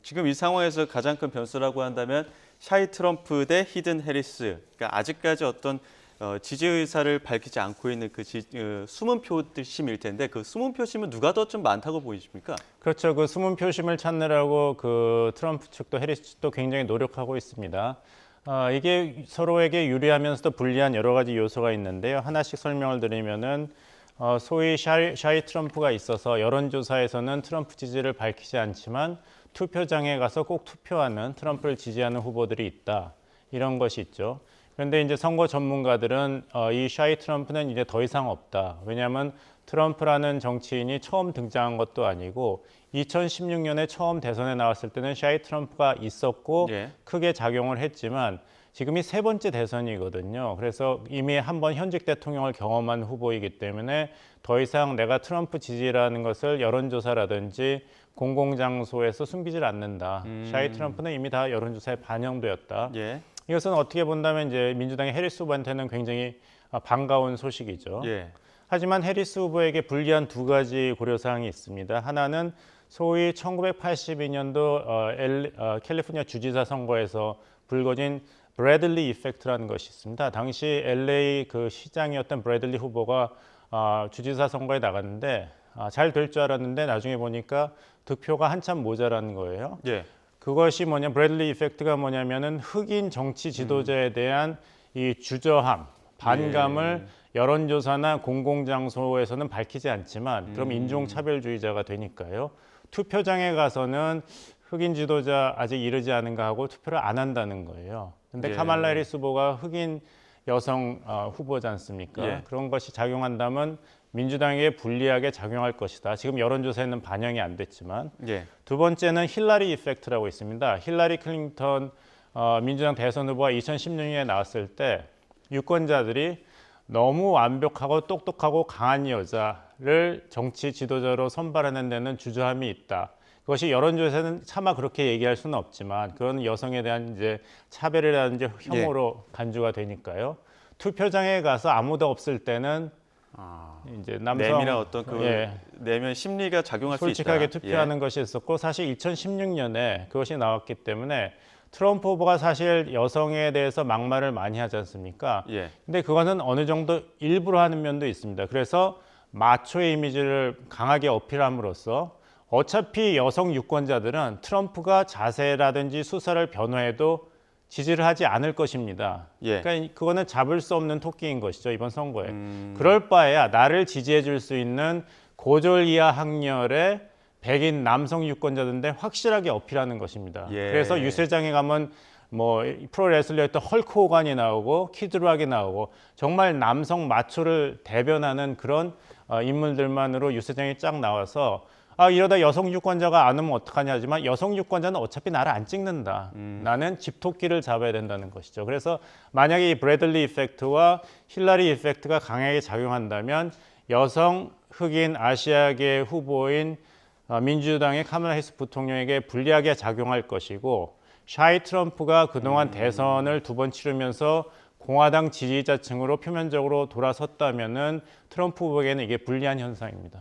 지금 이 상황에서 가장 큰 변수라고 한다면 샤이 트럼프 대 히든 해리스. 그러니까 아직까지 어떤 지지 의사를 밝히지 않고 있는 숨은 표심일 텐데 그 숨은 표심은 누가 더 좀 많다고 보이십니까? 그렇죠. 그 숨은 표심을 찾느라고 그 트럼프 측도 해리스 측도 굉장히 노력하고 있습니다. 이게 서로에게 유리하면서도 불리한 여러 가지 요소가 있는데요. 하나씩 설명을 드리면은 소위 샤이 트럼프가 있어서 여론조사에서는 트럼프 지지를 밝히지 않지만 투표장에 가서 꼭 투표하는 트럼프를 지지하는 후보들이 있다. 이런 것이 있죠. 그런데 이제 선거 전문가들은 이 샤이 트럼프는 이제 더 이상 없다. 왜냐하면 트럼프라는 정치인이 처음 등장한 것도 아니고 2016년에 처음 대선에 나왔을 때는 샤이 트럼프가 있었고 예. 크게 작용을 했지만 지금이 세 번째 대선이거든요. 그래서 이미 한 번 현직 대통령을 경험한 후보이기 때문에 더 이상 내가 트럼프 지지라는 것을 여론조사라든지 공공장소에서 숨기질 않는다. 샤이 트럼프는 이미 다 여론조사에 반영되었다. 예. 이것은 어떻게 본다면 이제 민주당의 해리스 후보한테는 굉장히 반가운 소식이죠. 예. 하지만 해리스 후보에게 불리한 두 가지 고려사항이 있습니다. 하나는 소위 1982년도 캘리포니아 주지사 선거에서 불거진 브래들리 이펙트라는 것이 있습니다. 당시 LA 그 시장이었던 브래들리 후보가 주지사 선거에 나갔는데 잘 될 줄 알았는데 나중에 보니까 득표가 한참 모자란 거예요. 예. 그것이 브래들리 이펙트가 뭐냐면은 흑인 정치 지도자에 대한 이 주저함, 반감을 여론조사나 공공장소에서는 밝히지 않지만 그럼 인종차별주의자가 되니까요. 투표장에 가서는 흑인 지도자 아직 이르지 않은가 하고 투표를 안 한다는 거예요. 근데 예. 카말라 해리스 후보가 흑인 여성 후보지 않습니까? 예. 그런 것이 작용한다면 민주당에게 불리하게 작용할 것이다. 지금 여론조사에는 반영이 안 됐지만 예. 두 번째는 힐러리 이펙트라고 있습니다. 힐러리 클린턴 민주당 대선 후보가 2016년에 나왔을 때 유권자들이 너무 완벽하고 똑똑하고 강한 여자를 정치 지도자로 선발하는 데는 주저함이 있다. 그것이 여론조사에서는 차마 그렇게 얘기할 수는 없지만 그건 여성에 대한 이제 차별이라든지 혐오로 간주가 되니까요. 투표장에 가서 아무도 없을 때는 이제 남성 내면의 어떤 내면 심리가 작용할 수 있다. 솔직하게 투표하는 것이 있었고 사실 2016년에 그것이 나왔기 때문에 트럼프 후보가 사실 여성에 대해서 막말을 많이 하지 않습니까? 예. 근데 그거는 어느 정도 일부러 하는 면도 있습니다. 그래서 마초의 이미지를 강하게 어필함으로써 어차피 여성 유권자들은 트럼프가 자세라든지 수사를 변호해도 지지를 하지 않을 것입니다. 예. 그러니까 그거는 잡을 수 없는 토끼인 것이죠, 이번 선거에. 그럴 바에야 나를 지지해 줄 수 있는 고졸 이하 학년의 백인 남성 유권자들인데 확실하게 어필하는 것입니다. 예. 그래서 유세장에 가면 프로레슬러였던 헐크 호간이 나오고 키드락이 나오고 정말 남성 마초를 대변하는 그런 인물들만으로 유세장에 쫙 나와서 이러다 여성 유권자가 안 오면 어떡하냐 하지만 여성 유권자는 어차피 나를 안 찍는다. 나는 집토끼를 잡아야 된다는 것이죠. 그래서 만약에 이 브래들리 이펙트와 힐러리 이펙트가 강하게 작용한다면 여성, 흑인, 아시아계 후보인 민주당의 카멀라 해리스 부통령에게 불리하게 작용할 것이고 샤이 트럼프가 그동안 대선을 두 번 치르면서 공화당 지지자층으로 표면적으로 돌아섰다면은 트럼프 후보에게는 이게 불리한 현상입니다.